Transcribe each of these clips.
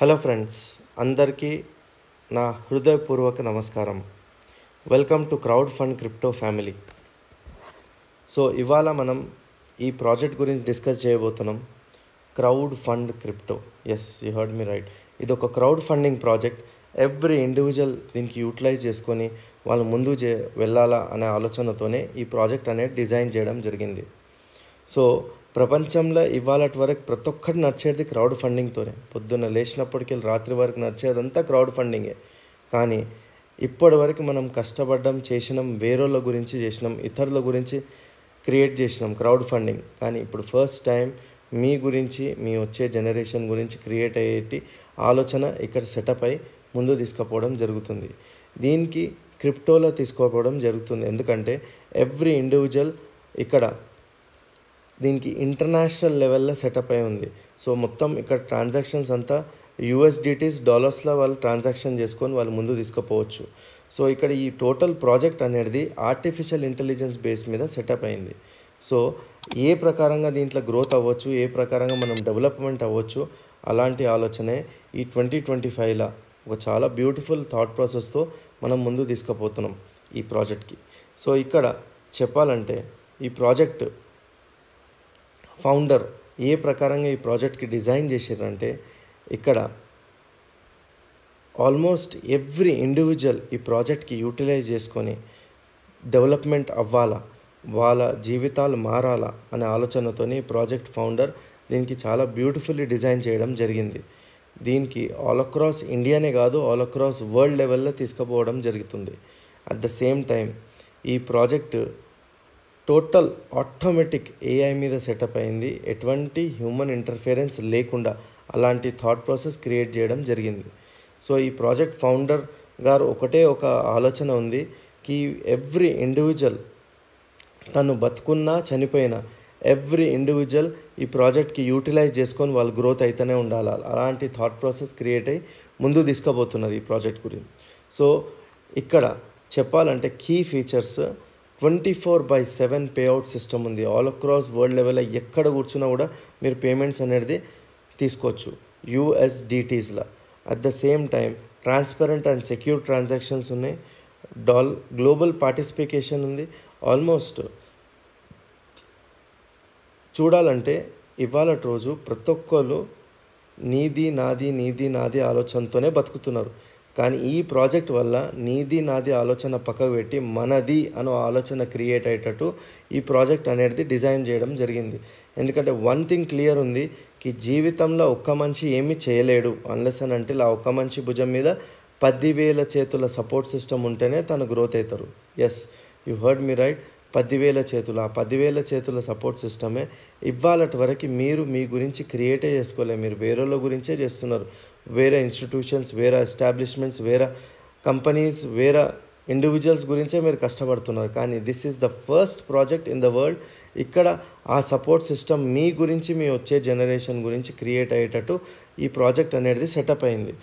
Hello friends, అందరికీ నా హృదయపూర్వక నమస్కారం. Welcome to crowd fund crypto family. ఇవాళ మనం ఈ ప్రాజెక్ట్ గురించి డిస్కస్ చేయబోతున్నాం. Crowd fund crypto. Yes, you heard me right. ఇది ఒక crowd funding project. Every individual దీనికి యూటిలైజ్ చేసుకొని వాళ్ళు ముందు వెళ్ళాలా అనే ఆలోచనతోనే ఈ ప్రాజెక్ట్ అనేది డిజైన్ చేయడం జరిగింది. ప్రపంచంలో ఇవాళటి వరకు ప్రతి ఒక్కటి నడిచేది క్రౌడ్ ఫండింగ్తోనే. పొద్దున్న లేచినప్పటికీ రాత్రి వరకు నడిచేదంతా క్రౌడ్ ఫండింగే. కానీ ఇప్పటి వరకు మనం కష్టపడ్డం, చేసినాం, వేరేళ్ళ గురించి చేసినాం, ఇతరుల గురించి క్రియేట్ చేసినాం క్రౌడ్ ఫండింగ్. కానీ ఇప్పుడు ఫస్ట్ టైం మీ గురించి, మీ వచ్చే జనరేషన్ గురించి క్రియేట్ అయ్యేటి ఆలోచన ఇక్కడ సెటప్ అయి ముందు తీసుకుపోవడం జరుగుతుంది. దీనికి క్రిప్టోలో తీసుకోపోవడం జరుగుతుంది. ఎందుకంటే ఎవ్రీ ఇండివిజువల్ ఇక్కడ దీనికి ఇంటర్నేషనల్ లెవెల్లో సెటప్ అయి ఉంది. మొత్తం ఇక్కడ ట్రాన్సాక్షన్స్ అంతా యూఎస్డిటీస్, డాలర్స్లో వాళ్ళు ట్రాన్సాక్షన్ చేసుకొని వాళ్ళు ముందు తీసుకుపోవచ్చు. ఇక్కడ ఈ టోటల్ ప్రాజెక్ట్ అనేది ఆర్టిఫిషియల్ ఇంటెలిజెన్స్ బేస్ మీద సెటప్ అయింది. ఏ ప్రకారంగా దీంట్లో గ్రోత్ అవ్వచ్చు, ఏ ప్రకారంగా మనం డెవలప్మెంట్ అవ్వచ్చు, అలాంటి ఆలోచనే ఈ 2025లో ఒక చాలా బ్యూటిఫుల్ థాట్ ప్రాసెస్తో మనం ముందు తీసుకుపోతున్నాం ఈ ప్రాజెక్ట్కి. ఇక్కడ చెప్పాలంటే ఈ ప్రాజెక్ట్ ఫౌండర్ ఏ ప్రకారంగా ఈ ప్రాజెక్ట్కి డిజైన్ చేశారంటే, ఇక్కడ ఆల్మోస్ట్ ఎవ్రీ ఇండివిజువల్ ఈ ప్రాజెక్ట్కి యూటిలైజ్ చేసుకొని డెవలప్మెంట్ అవ్వాలా, వాళ్ళ జీవితాలు మారాలా అనే ఆలోచనతో ఈ ప్రాజెక్ట్ ఫౌండర్ దీనికి చాలా బ్యూటిఫుల్లీ డిజైన్ చేయడం జరిగింది. దీనికి ఆల్ అక్రాస్ ఇండియానే కాదు, ఆల్ అక్రాస్ వరల్డ్ లెవెల్లో తీసుకుపోవడం జరుగుతుంది. అట్ ద సేమ్ టైం ఈ ప్రాజెక్ట్ టోటల్ ఆటోమేటిక్ ఏఐ మీద సెటప్ అయింది. ఎటువంటి హ్యూమన్ ఇంటర్ఫిరెన్స్ లేకుండా అలాంటి థాట్ ప్రాసెస్ క్రియేట్ చేయడం జరిగింది. ఈ ప్రాజెక్ట్ ఫౌండర్ గారు ఒకటే ఒక ఆలోచన ఉంది కి ఎవ్రీ ఇండివిజువల్ తను బతుకున్నా చనిపోయినా ఎవ్రీ ఇండివిజువల్ ఈ ప్రాజెక్ట్కి యూటిలైజ్ చేసుకొని వాళ్ళు గ్రోత్ అయితేనే ఉండాలి. అలాంటి థాట్ ప్రాసెస్ క్రియేట్ అయ్యి ముందు తీసుకుపోతున్నారు ఈ ప్రాజెక్ట్ గురించి. ఇక్కడ చెప్పాలంటే కీ ఫీచర్స్ 24/7 పేఅవుట్ సిస్టమ్ ఉంది. ఆల్ అక్రాస్ వరల్డ్ లెవెల్లో ఎక్కడ కూర్చున్నా కూడా మీరు పేమెంట్స్ అనేది తీసుకోవచ్చు యూఎస్డిటీస్లో. At the same time transparent and secure transactions ఉన్నాయి. గ్లోబల్ పార్టిసిపేషన్ ఉంది. ఆల్మోస్ట్ చూడాలంటే ఇవాళ రోజు ప్రతి ఒక్కరు నీది నాది ఆలోచనతోనే బతుకుతున్నారు. కానీ ఈ ప్రాజెక్ట్ వల్ల నీది నాది ఆలోచన పక్కకు పెట్టి మనది అనే ఆలోచన క్రియేట్ అయ్యేటట్టు ఈ ప్రాజెక్ట్ అనేది డిజైన్ చేయడం జరిగింది. ఎందుకంటే వన్ థింగ్ క్లియర్ ఉంది కి జీవితంలో ఒక్క మనిషి ఏమీ చేయలేడు అన్లెస్ అని అంటే ఆ ఒక్క మనిషి భుజం మీద 10,000 చేతుల సపోర్ట్ సిస్టమ్ ఉంటేనే తను గ్రోత్ అవుతారు. Yes, you heard me right. 10,000 చేతులు, ఆ 10,000 చేతుల సపోర్ట్ సిస్టమే ఇవాళటి వరకు మీరు మీ గురించి క్రియేటే చేసుకోలేదు. మీరు వేరేళ్ళ గురించే చేస్తున్నారు. వేరే ఇన్స్టిట్యూషన్స్, వేరే ఎస్టాబ్లిష్మెంట్స్, వేరే కంపెనీస్, వేరే ఇండివిజువల్స్ గురించే మీరు కష్టపడుతున్నారు. కానీ this is the first project in the world ఇక్కడ ఆ సపోర్ట్ సిస్టమ్ మీ గురించి, మీ వచ్చే జనరేషన్ గురించి క్రియేట్ అయ్యేటట్టు ఈ ప్రాజెక్ట్ అనేది సెటప్ అయింది.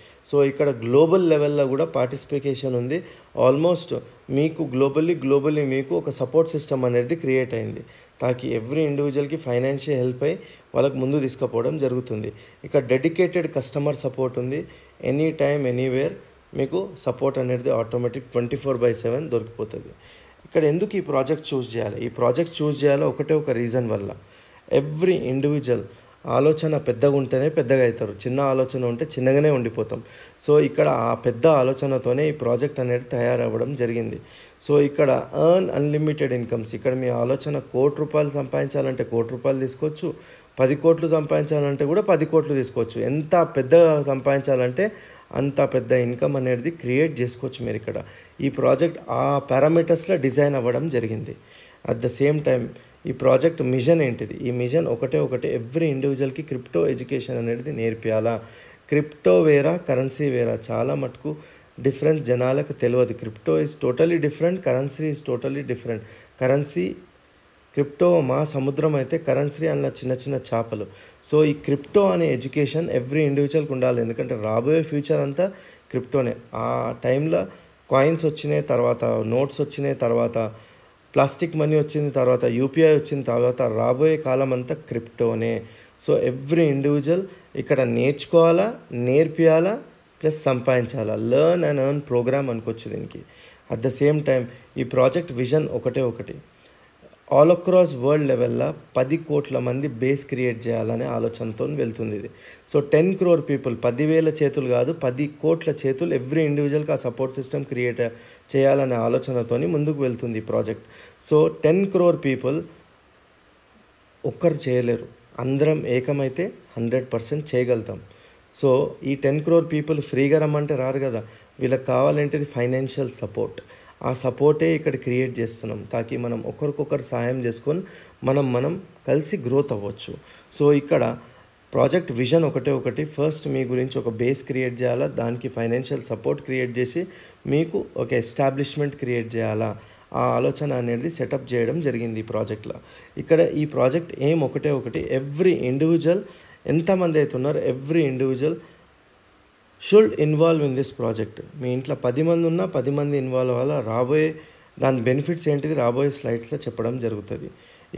ఇక్కడ గ్లోబల్ లెవెల్లో కూడా పార్టిసిపేషన్ ఉంది. ఆల్మోస్ట్ మీకు గ్లోబల్లీ మీకు ఒక సపోర్ట్ సిస్టమ్ అనేది క్రియేట్ అయింది. తాకి ఎవ్రీ ఇండివిజువల్కి ఫైనాన్షియల్ హెల్ప్ అయ్యి వాళ్ళకి ముందు తీసుకుపోవడం జరుగుతుంది. ఇక్కడ డెడికేటెడ్ కస్టమర్ సపోర్ట్ ఉంది. ఎనీ టైమ్ ఎనీవేర్ మీకు సపోర్ట్ అనేది ఆటోమేటిక్ 24/7 దొరికిపోతుంది. ఇక్కడ ఎందుకు ఈ ప్రాజెక్ట్ చూస్ చేయాలి? ఈ ప్రాజెక్ట్ చూస్ చేయాలో ఒకటే ఒక రీజన్ వల్ల. ఎవ్రీ ఇండివిజువల్ ఆలోచన పెద్దగా ఉంటేనే పెద్దగా అవుతారు. చిన్న ఆలోచన ఉంటే చిన్నగానే ఉండిపోతాం. ఇక్కడ ఆ పెద్ద ఆలోచనతోనే ఈ ప్రాజెక్ట్ అనేది తయారవ్వడం జరిగింది. ఇక్కడ అన్లిమిటెడ్ ఇన్కమ్స్. ఇక్కడ మీ ఆలోచన ₹1,00,00,000 సంపాదించాలంటే ₹1,00,00,000 తీసుకోవచ్చు. 10 కోట్లు సంపాదించాలంటే కూడా 10 కోట్లు తీసుకోవచ్చు. ఎంత పెద్దగా సంపాదించాలంటే అంత పెద్ద ఇన్కమ్ అనేది క్రియేట్ చేసుకోవచ్చు మీరు. ఇక్కడ ఈ ప్రాజెక్ట్ ఆ పారామీటర్స్లో డిజైన్ అవ్వడం జరిగింది. అట్ ద సేమ్ టైం ఈ ప్రాజెక్ట్ మిషన్ ఏంటిది? ఈ మిషన్ ఒకటే ఎవ్రీ ఇండివిజువల్కి క్రిప్టో ఎడ్యుకేషన్ అనేది నేర్పియాలా. క్రిప్టో వేరా, కరెన్సీ వేరా. చాలా మటుకు డిఫరెన్స్ జనాలకు తెలియదు. Crypto is totally different, currency is totally different. Currency crypto మా సముద్రం అయితే, కరెన్సీ అన్న చిన్న చిన్న చేపలు. ఈ క్రిప్టో అనే ఎడ్యుకేషన్ ఎవ్రీ ఇండివిజువల్కి ఉండాలి. ఎందుకంటే రాబోయే ఫ్యూచర్ అంతా క్రిప్టోనే. ఆ టైంలో కాయిన్స్ వచ్చినాయి, తర్వాత నోట్స్ వచ్చినాయి, తర్వాత ప్లాస్టిక్ మనీ వచ్చిన తర్వాత, యూపీఐ వచ్చిన తర్వాత రాబోయే కాలం అంతా క్రిప్టోనే. సో ఎవ్రీ ఇండివిజువల్ ఇక్కడ నేర్చుకోవాలా, నేర్పియాలా, ప్లస్ సంపాదించాలా. లెర్న్ అండ్ ఎర్న్ ప్రోగ్రామ్ అనుకోవచ్చు దీనికి. అట్ ద సేమ్ టైం ఈ ప్రాజెక్ట్ విజన్ ఒకటి, ఆల్ అక్రాస్ వరల్డ్ లెవెల్లో 10 కోట్ల మంది బేస్ క్రియేట్ చేయాలనే ఆలోచనతో వెళ్తుంది ఇది. సో 10 crore పీపుల్, 10,000 చేతులు కాదు, 10 కోట్ల చేతులు ఎవ్రీ ఇండివిజువల్కి ఆ సపోర్ట్ సిస్టమ్ క్రియేట్ చేయాలనే ఆలోచనతో ముందుకు వెళ్తుంది ఈ ప్రాజెక్ట్. సో 10 crore పీపుల్ ఒక్కరు చేయలేరు, అందరం ఏకమైతే 100% చేయగలుగుతాం. సో ఈ 10 crore పీపుల్ ఫ్రీగా రమ్మంటే రారు కదా, వీళ్ళకి కావాలంటేది ఫైనాన్షియల్ సపోర్ట్. ఆ సపోర్టే ఇక్కడ క్రియేట్ చేస్తున్నాం, తాకి మనం ఒకరికొకరు సహాయం చేసుకొని మనం కలిసి గ్రోత్ అవ్వచ్చు. సో ఇక్కడ ప్రాజెక్ట్ విజన్ ఒకటి, ఫస్ట్ మీ గురించి ఒక బేస్ క్రియేట్ చేయాలా, దానికి ఫైనాన్షియల్ సపోర్ట్ క్రియేట్ చేసి మీకు ఒక ఎస్టాబ్లిష్మెంట్ క్రియేట్ చేయాలా, ఆ ఆలోచన అనేది సెటప్ చేయడం జరిగింది ఈ ప్రాజెక్ట్లో. ఇక్కడ ఈ ప్రాజెక్ట్ ఏం ఒకటి, ఎవ్రీ ఇండివిజువల్ ఎంతమంది అవుతున్నారు, every individual should involve in this project. మీ ఇంట్లో 10 మంది ఉన్నా 10 మంది ఇన్వాల్వ్ అవ్వాలా. రాబోయే దాని బెనిఫిట్స్ ఏంటిది రాబోయే స్లైడ్స్లో చెప్పడం జరుగుతుంది.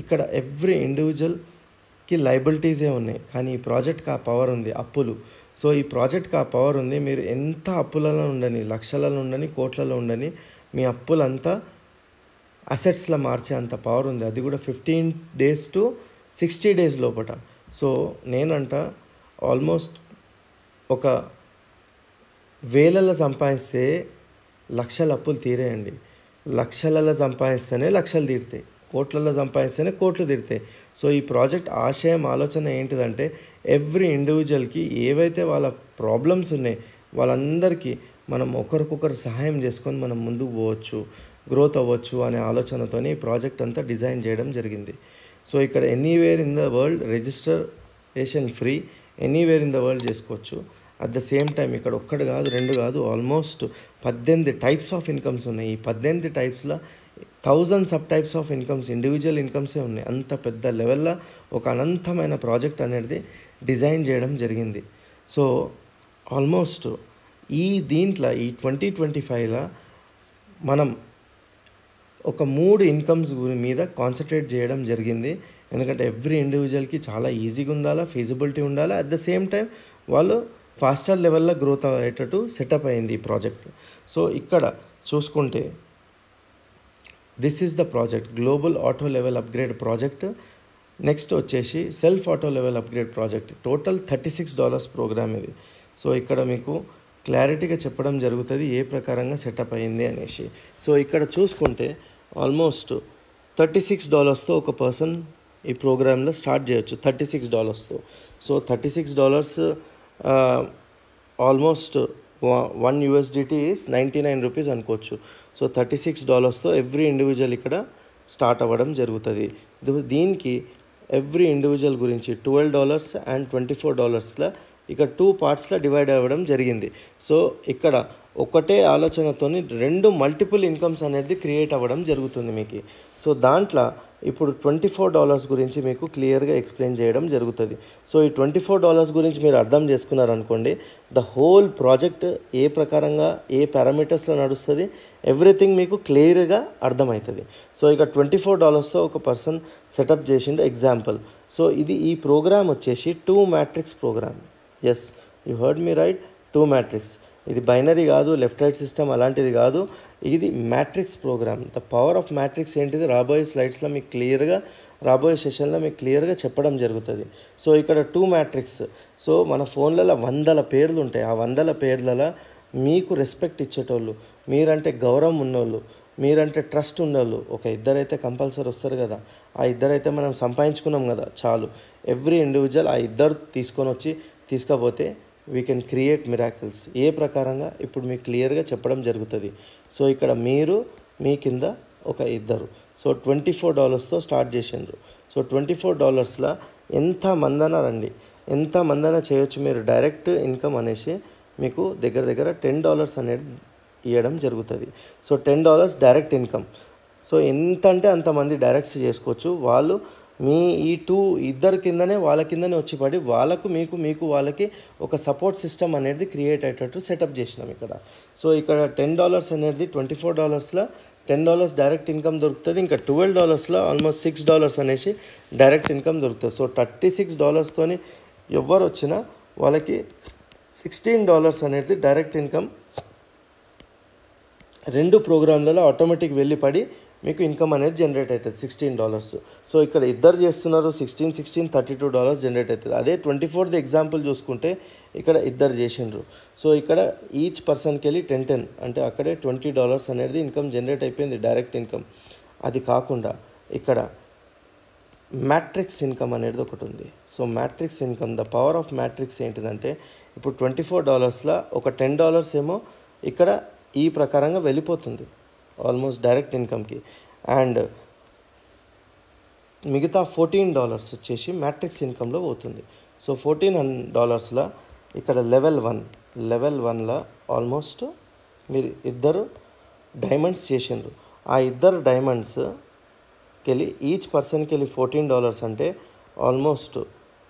ఇక్కడ ఎవ్రీ ఇండివిజువల్కి లైబిలిటీసే ఉన్నాయి, కానీ ఈ ప్రాజెక్ట్కి ఆ పవర్ ఉంది, అప్పులు. సో ఈ ప్రాజెక్ట్కి ఆ పవర్ ఉంది. మీరు ఎంత అప్పులలో ఉండని, లక్షలలో ఉండని, కోట్లలో ఉండని, మీ అప్పులంతా అసెట్స్లో మార్చే అంత పవర్ ఉంది. అది కూడా 15 days to 60 days లోపల. సో నేనంట ఆల్మోస్ట్ ఒక వేలలో సంపాదిస్తే లక్షల అప్పులు తీరేయండి, లక్షలలో సంపాదిస్తేనే లక్షలు తీరుతాయి, కోట్లలో సంపాదిస్తేనే కోట్లు తీరుతాయి. సో ఈ ప్రాజెక్ట్ ఆశయం, ఆలోచన ఏంటిదంటే ఎవ్రీ ఇండివిజువల్కి ఏవైతే వాళ్ళ ప్రాబ్లమ్స్ ఉన్నాయి వాళ్ళందరికీ మనం ఒకరికొకరు సహాయం చేసుకొని మనం ముందుకు పోవచ్చు, గ్రోత్ అవ్వచ్చు అనే ఆలోచనతోనే ఈ ప్రాజెక్ట్ అంతా డిజైన్ చేయడం జరిగింది. సో ఇక్కడ anywhere in the world registration free, anywhere in the world చేసుకోవచ్చు. అట్ ద సేమ్ టైం ఇక్కడ ఒక్కటి కాదు, 2 కాదు, ఆల్మోస్ట్ 18 టైప్స్ ఆఫ్ ఇన్కమ్స్ ఉన్నాయి. ఈ 18 టైప్స్లో 1000 sub types of incomes, individual ఇన్కమ్సే ఉన్నాయి. అంత పెద్ద లెవెల్లో ఒక అనంతమైన ప్రాజెక్ట్ అనేది డిజైన్ చేయడం జరిగింది. సో ఆల్మోస్ట్ దీంట్లో ఈ 2025లో మనం ఒక 3 ఇన్కమ్స్ మీద కాన్సన్ట్రేట్ చేయడం జరిగింది. ఎందుకంటే ఎవ్రీ ఇండివిజువల్కి చాలా ఈజీగా ఉండాలా, ఫీజిబిలిటీ ఉండాలా, అట్ ద సేమ్ టైం వాళ్ళు ఫాస్టర్ లెవెల్లో గ్రోత్ అయ్యేటట్టు సెటప్ అయింది ఈ ప్రాజెక్ట్. సో ఇక్కడ చూసుకుంటే this is the project, global auto level upgrade project. Next వచ్చేసి self auto level upgrade project. Total $36 program ఇది. సో ఇక్కడ మీకు క్లారిటీగా చెప్పడం జరుగుతుంది ఏ ప్రకారంగా సెటప్ అయింది అనేసి. సో ఇక్కడ చూసుకుంటే ఆల్మోస్ట్ $36తో ఒక పర్సన్ ఈ ప్రోగ్రాంలో స్టార్ట్ చేయొచ్చు, $36తో. సో $36 ఆల్మోస్ట్ $1 ఈజ్ 99 రూపీస్ అనుకోవచ్చు. సో $36తో ఎవ్రీ ఇండివిజువల్ ఇక్కడ స్టార్ట్ అవ్వడం జరుగుతుంది. దీనికి ఎవ్రీ ఇండివిజువల్ గురించి $12 అండ్ $24ల ఇక్కడ 2 పార్ట్స్లో డివైడ్ అవ్వడం జరిగింది. సో ఇక్కడ ఒకటే ఆలోచనతో 2 మల్టిపుల్ ఇన్కమ్స్ అనేది క్రియేట్ అవ్వడం జరుగుతుంది మీకు. సో దాంట్లో ఇప్పుడు $24 గురించి మీకు క్లియర్గా ఎక్స్ప్లెయిన్ చేయడం జరుగుతుంది. సో ఈ $24 గురించి మీరు అర్థం చేసుకున్నారనుకోండి, ద హోల్ ప్రాజెక్ట్ ఏ ప్రకారంగా ఏ పారామీటర్స్లో నడుస్తుంది ఎవ్రీథింగ్ మీకు క్లియర్గా అర్థమవుతుంది. సో ఇక $24తో ఒక పర్సన్ సెటప్ చేసిండు ఎగ్జాంపుల్. సో ఈ ప్రోగ్రామ్ వచ్చేసి 2 matrix ప్రోగ్రామ్. Yes, you heard me right, 2 matrix. ఇది బైనరీ కాదు, లెఫ్ట్ రైట్ సిస్టమ్ అలాంటిది కాదు, ఇది matrix program. The power of matrix ఏంటిది రాబోయే స్లైడ్స్లో మీకు క్లియర్గా, రాబోయే సెషన్లో మీకు క్లియర్గా చెప్పడం జరుగుతుంది. సో ఇక్కడ 2 matrix. సో మన ఫోన్లలో 100 పేర్లు ఉంటాయి. ఆ 100 పేర్లలో మీకు రెస్పెక్ట్ ఇచ్చేటోళ్ళు, మీరంటే గౌరవం ఉన్నోళ్ళు, మీరంటే ట్రస్ట్ ఉన్నోళ్ళు ఒక ఇద్దరైతే కంపల్సరీ వస్తారు కదా. ఆ ఇద్దరైతే మనం సంపాదించుకున్నాం కదా, చాలు. ఎవ్రీ ఇండివిజువల్ ఆ ఇద్దరు తీసుకపోతే వీ కెన్ క్రియేట్ మిరాకిల్స్. ఏ ప్రకారంగా ఇప్పుడు మీకు క్లియర్గా చెప్పడం జరుగుతుంది. సో ఇక్కడ మీరు మీ కింద ఒక ఇద్దరు. సో $24తో స్టార్ట్ చేసిండ్రు. సో $24లో ఎంతమందైనా రండి, ఎంతమందైనా చేయొచ్చు మీరు. డైరెక్ట్ ఇన్కమ్ అనేసి మీకు దగ్గర $10 అనేది ఇవ్వడం జరుగుతుంది. So $10 direct income. సో ఎంత అంటే అంతమంది డైరెక్ట్స్ చేసుకోవచ్చు. వాళ్ళు మీ ఈ 2 ఇద్దరు కిందనే వాళ్ళ కిందనే వచ్చి పడి వాళ్ళకు మీకు వాళ్ళకి ఒక సపోర్ట్ సిస్టమ్ అనేది క్రియేట్ అయ్యేటట్టు సెటప్ చేసినాం ఇక్కడ. సో ఇక్కడ $10 అనేది $24లో $10 డైరెక్ట్ ఇన్కమ్ దొరుకుతుంది. ఇంకా $12లో ఆల్మోస్ట్ $6 అనేసి డైరెక్ట్ ఇన్కమ్ దొరుకుతుంది. సో $36తోని ఎవరు వచ్చినా వాళ్ళకి $16 అనేది డైరెక్ట్ ఇన్కమ్ రెండు ప్రోగ్రాంలలో ఆటోమేటిక్ వెళ్ళి పడి మీకు ఇన్కమ్ అనేది జనరేట్ అవుతుంది $16. సో ఇక్కడ ఇద్దరు చేస్తున్నారు, 16 $32 జనరేట్ అవుతుంది. అదే 24ది ఎగ్జాంపుల్ చూసుకుంటే ఇక్కడ ఇద్దరు చేసిండ్రు. సో ఇక్కడ ఈచ్ పర్సన్కి వెళ్ళి 10 అంటే అక్కడే $20 అనేది ఇన్కమ్ జనరేట్ అయిపోయింది డైరెక్ట్ ఇన్కమ్. అది కాకుండా ఇక్కడ మ్యాట్రిక్స్ ఇన్కమ్ అనేది ఒకటి ఉంది. So matrix income, the power of matrix ఏంటిదంటే ఇప్పుడు $24లో ఒక $10 ఏమో ఇక్కడ ఈ ప్రకారంగా వెళ్ళిపోతుంది ఆల్మోస్ట్ డైరెక్ట్ ఇన్కమ్కి. అండ్ మిగతా $14 వచ్చేసి మ్యాట్రిక్స్ ఇన్కంలో పోతుంది. సో $14 ఇక్కడ లెవెల్ 1లో ఆల్మోస్ట్ మీరు ఇద్దరు డైమండ్స్ చేసిండ్రు. ఆ ఇద్దరు డైమండ్స్కి వెళ్ళి ఈచ్ పర్సన్కి వెళ్ళి $14 అంటే ఆల్మోస్ట్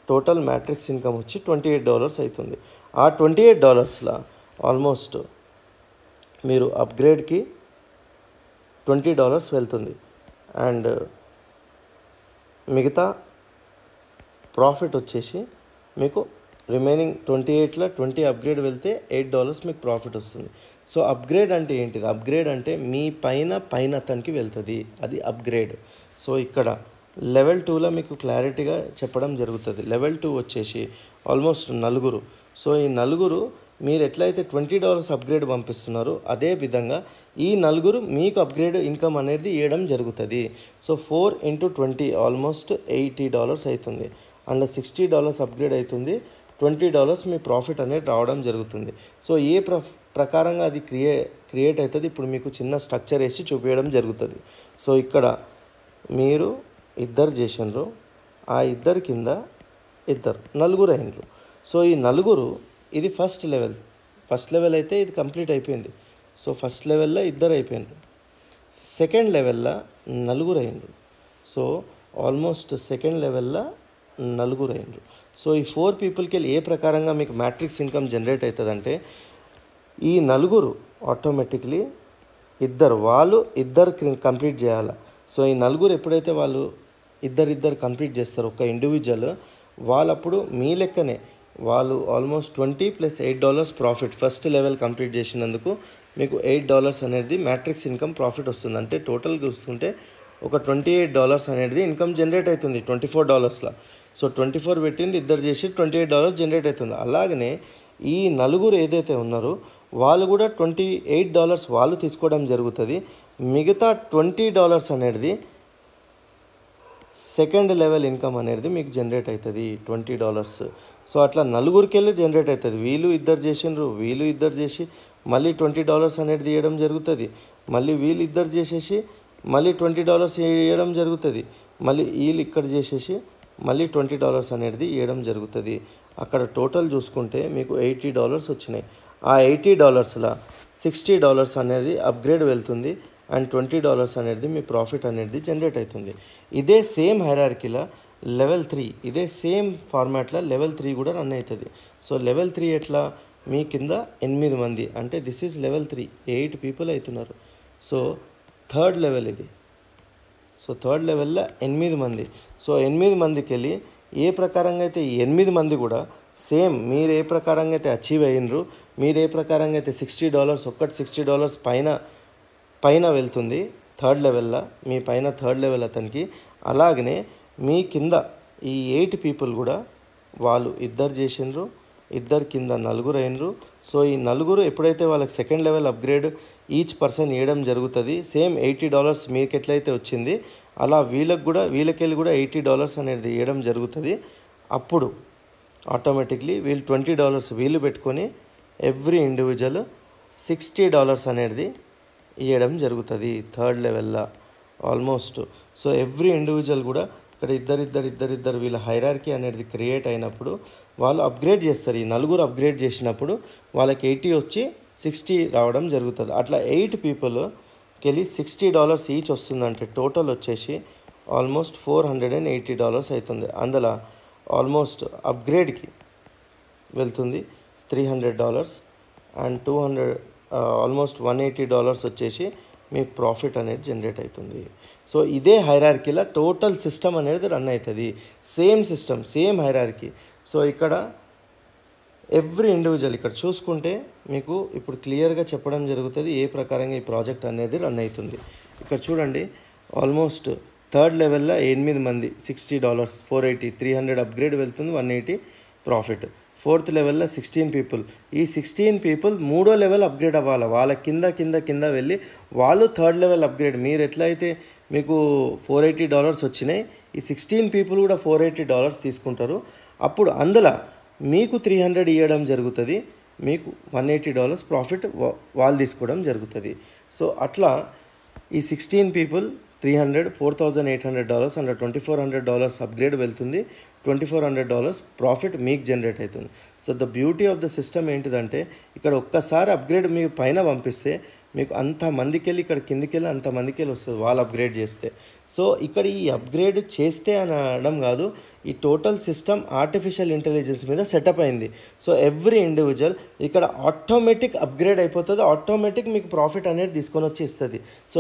టోటల్ మ్యాట్రిక్స్ ఇన్కమ్ వచ్చి $28 అవుతుంది. ఆ $28లో ఆల్మోస్ట్ మీరు అప్గ్రేడ్కి $20 వెళ్తుంది. అండ్ మిగతా ప్రాఫిట్ వచ్చేసి మీకు రిమైనింగ్ 28లో 20 అప్గ్రేడ్ వెళ్తే $8 మీకు ప్రాఫిట్ వస్తుంది. సో అప్గ్రేడ్ అంటే ఏంటిది? అప్గ్రేడ్ అంటే మీ పైన అతనికి వెళ్తుంది, అది అప్గ్రేడ్. సో ఇక్కడ లెవెల్ 2లో మీకు క్లారిటీగా చెప్పడం జరుగుతుంది. లెవెల్ 2 వచ్చేసి ఆల్మోస్ట్ నలుగురు. సో ఈ నలుగురు మీరు ఎట్లయితే $20 అప్గ్రేడ్ పంపిస్తున్నారో అదే విధంగా ఈ నలుగురు మీకు అప్గ్రేడ్ ఇన్కమ్ అనేది ఇవ్వడం జరుగుతుంది. సో 4 × 20 ఆల్మోస్ట్ $80 అవుతుంది. అందులో $60 అప్గ్రేడ్ అవుతుంది, $20 మీ ప్రాఫిట్ అనేది రావడం జరుగుతుంది. సో ఏ ప్రకారంగా అది క్రియేట్ అవుతుంది ఇప్పుడు మీకు చిన్న స్ట్రక్చర్ వేసి చూపించడం జరుగుతుంది. సో ఇక్కడ మీరు ఇద్దరు చేసినారు, ఆ ఇద్దరి కింద నలుగురు అయినరు. సో ఈ నలుగురు ఇది ఫస్ట్ లెవెల్ అయితే ఇది కంప్లీట్ అయిపోయింది. సో ఫస్ట్ లెవెల్లో ఇద్దరు అయిపోయినారు. సెకండ్ లెవెల్లో నలుగురు అయినరు. సో ఆల్మోస్ట్ సెకండ్ లెవెల్లో నలుగురు అయినరు. సో ఈ 4 పీపుల్కి వెళ్ళి ఏ ప్రకారంగా మీకు మ్యాట్రిక్స్ ఇన్కమ్ జనరేట్ అవుతుందంటే ఈ నలుగురు ఆటోమేటిక్లీ ఇద్దరు కంప్లీట్ చేయాలి. సో ఈ నలుగురు ఎప్పుడైతే వాళ్ళు ఇద్దరు కంప్లీట్ చేస్తారు ఒక ఇండివిజువల్, వాళ్ళప్పుడు మీ లెక్కనే వాళ్ళు almost $20 + $8 profit first level complete చేసినందుకు మీకు $8 అనేది మ్యాట్రిక్స్ ఇన్కమ్ ప్రాఫిట్ వస్తుంది. అంటే టోటల్ చూసుకుంటే ఒక $28 అనేది ఇన్కమ్ జనరేట్ అవుతుంది $24లో. సో 24 పెట్టింది ఇద్దరు చేసి $28 జనరేట్ అవుతుంది. అలాగనే ఈ నలుగురు ఏదైతే ఉన్నారో వాళ్ళు కూడా $28 వాళ్ళు తీసుకోవడం జరుగుతుంది. మిగతా $20 అనేది సెకండ్ లెవెల్ ఇన్కమ్ అనేది మీకు జనరేట్ అవుతుంది $20. సో అట్లా నలుగురికి వెళ్ళి జనరేట్ అవుతుంది. వీళ్ళు ఇద్దరు చేసిండ్రు, వీళ్ళు ఇద్దరు చేసి మళ్ళీ $20 అనేది ఇవ్వడం జరుగుతుంది. మళ్ళీ వీళ్ళు ఇద్దరు చేసేసి మళ్ళీ $20 ఇవ్వడం జరుగుతుంది. మళ్ళీ వీళ్ళు ఇక్కడ చేసేసి మళ్ళీ $20 అనేది ఇవ్వడం జరుగుతుంది. అక్కడ టోటల్ చూసుకుంటే మీకు $80 వచ్చినాయి. ఆ $80లో $60 అనేది అప్గ్రేడ్ వెళ్తుంది అండ్ $20 అనేది మీ ప్రాఫిట్ అనేది జనరేట్ అవుతుంది. ఇదే సేమ్ హైరార్కీలో లెవెల్ 3, ఇదే సేమ్ ఫార్మాట్లో లెవెల్ 3 కూడా రన్ అవుతుంది. సో లెవెల్ 3 ఎట్లా? మీ కింద 8 మంది, అంటే దిస్ ఈజ్ లెవెల్ 3, 8 పీపుల్ అవుతున్నారు. సో థర్డ్ లెవెల్ ఇది. సో థర్డ్ లెవెల్లో 8 మంది. సో 8 మందికి వెళ్ళి ఏ ప్రకారంగా అయితే ఈ 8 మంది కూడా సేమ్ మీరు ఏ ప్రకారంగా అయితే అచీవ్ అయ్యిండ్రు, మీరు ఏ ప్రకారంగా అయితే $60 ఒక్కటి $60 పైన వెళ్తుంది థర్డ్ లెవెల్లో, మీ పైన థర్డ్ లెవెల్ అతనికి. అలాగనే మీ కింద ఈ 8 పీపుల్ కూడా వాళ్ళు ఇద్దరు చేసిండ్రు, ఇద్దరు కింద నలుగురు అయినరు. సో ఈ నలుగురు ఎప్పుడైతే వాళ్ళకి second level upgrade each person ఇవ్వడం జరుగుతుంది, సేమ్ $80 మీకు ఎట్లయితే వచ్చింది అలా వీళ్ళకెళ్ళి కూడా $80 అనేది ఇవ్వడం జరుగుతుంది. అప్పుడు ఆటోమేటిక్లీ వీళ్ళు $20 వీళ్ళు పెట్టుకొని ఎవ్రీ ఇండివిజువల్ $60 అనేది ఇవ్వడం జరుగుతుంది థర్డ్ లెవెల్లో ఆల్మోస్ట్. సో ఎవ్రీ ఇండివిజువల్ కూడా ఇక్కడ ఇద్దరు వీళ్ళ హైరార్కీ అనేది క్రియేట్ అయినప్పుడు వాళ్ళు అప్గ్రేడ్ చేస్తారు. ఈ నలుగురు అప్గ్రేడ్ చేసినప్పుడు వాళ్ళకి 80 వచ్చి 60 రావడం జరుగుతుంది. అట్లా 8 పీపుల్కి వెళ్ళి $60 ఈచ్ వస్తుందంటే టోటల్ వచ్చేసి ఆల్మోస్ట్ $480 అవుతుంది. అందులో ఆల్మోస్ట్ అప్గ్రేడ్కి వెళ్తుంది $300 అండ్ ఆల్మోస్ట్ $180 వచ్చేసి మీ ప్రాఫిట్ అనేది జనరేట్ అవుతుంది. సో ఇదే హైరార్కీలో టోటల్ సిస్టమ్ అనేది రన్ అవుతుంది. Same system, same hierarchy. So ఇక్కడ ఎవ్రీ ఇండివిజువల్ ఇక్కడ చూసుకుంటే మీకు ఇప్పుడు క్లియర్గా చెప్పడం జరుగుతుంది ఏ ప్రకారంగా ఈ ప్రాజెక్ట్ అనేది రన్ అవుతుంది. ఇక్కడ చూడండి, ఆల్మోస్ట్ థర్డ్ లెవెల్లో 8 మంది, $60, 480, 300 అప్గ్రేడ్ వెళ్తుంది, 180 ప్రాఫిట్. ఫోర్త్ లెవెల్లో 16 పీపుల్. ఈ 16 పీపుల్ మూడో లెవెల్ అప్గ్రేడ్ అవ్వాలి. వాళ్ళ కింద వెళ్ళి వాళ్ళు థర్డ్ లెవెల్ అప్గ్రేడ్. మీరు ఎట్లయితే మీకు $480 వచ్చినాయి, ఈ 16 పీపుల్ కూడా $480 తీసుకుంటారు. అప్పుడు అందులో మీకు 300 ఇవ్వడం జరుగుతుంది, మీకు $180 ప్రాఫిట్ వాళ్ళు తీసుకోవడం జరుగుతుంది. సో అట్లా ఈ 16 పీపుల్ 300, $4,800 అండ్ $2,400 అప్గ్రేడ్ వెళ్తుంది, $2,400 ప్రాఫిట్ మీకు జనరేట్ అవుతుంది. So the beauty of the system ఏంటిదంటే ఇక్కడ ఒక్కసారి అప్గ్రేడ్ మీరు పైన పంపిస్తే మీకు అంతమందికి వెళ్ళి ఇక్కడ కిందికి వెళ్ళి అంతమందికి వెళ్ళి వస్తుంది వాళ్ళు అప్గ్రేడ్ చేస్తే. సో ఇక్కడ ఈ అప్గ్రేడ్ చేస్తే అని అనడం కాదు, ఈ టోటల్ సిస్టమ్ ఆర్టిఫిషియల్ ఇంటెలిజెన్స్ మీద సెటప్ అయింది. సో ఎవ్రీ ఇండివిజువల్ ఇక్కడ ఆటోమేటిక్ అప్గ్రేడ్ అయిపోతుంది, ఆటోమేటిక్ మీకు ప్రాఫిట్ అనేది తీసుకొని వచ్చి ఇస్తుంది. సో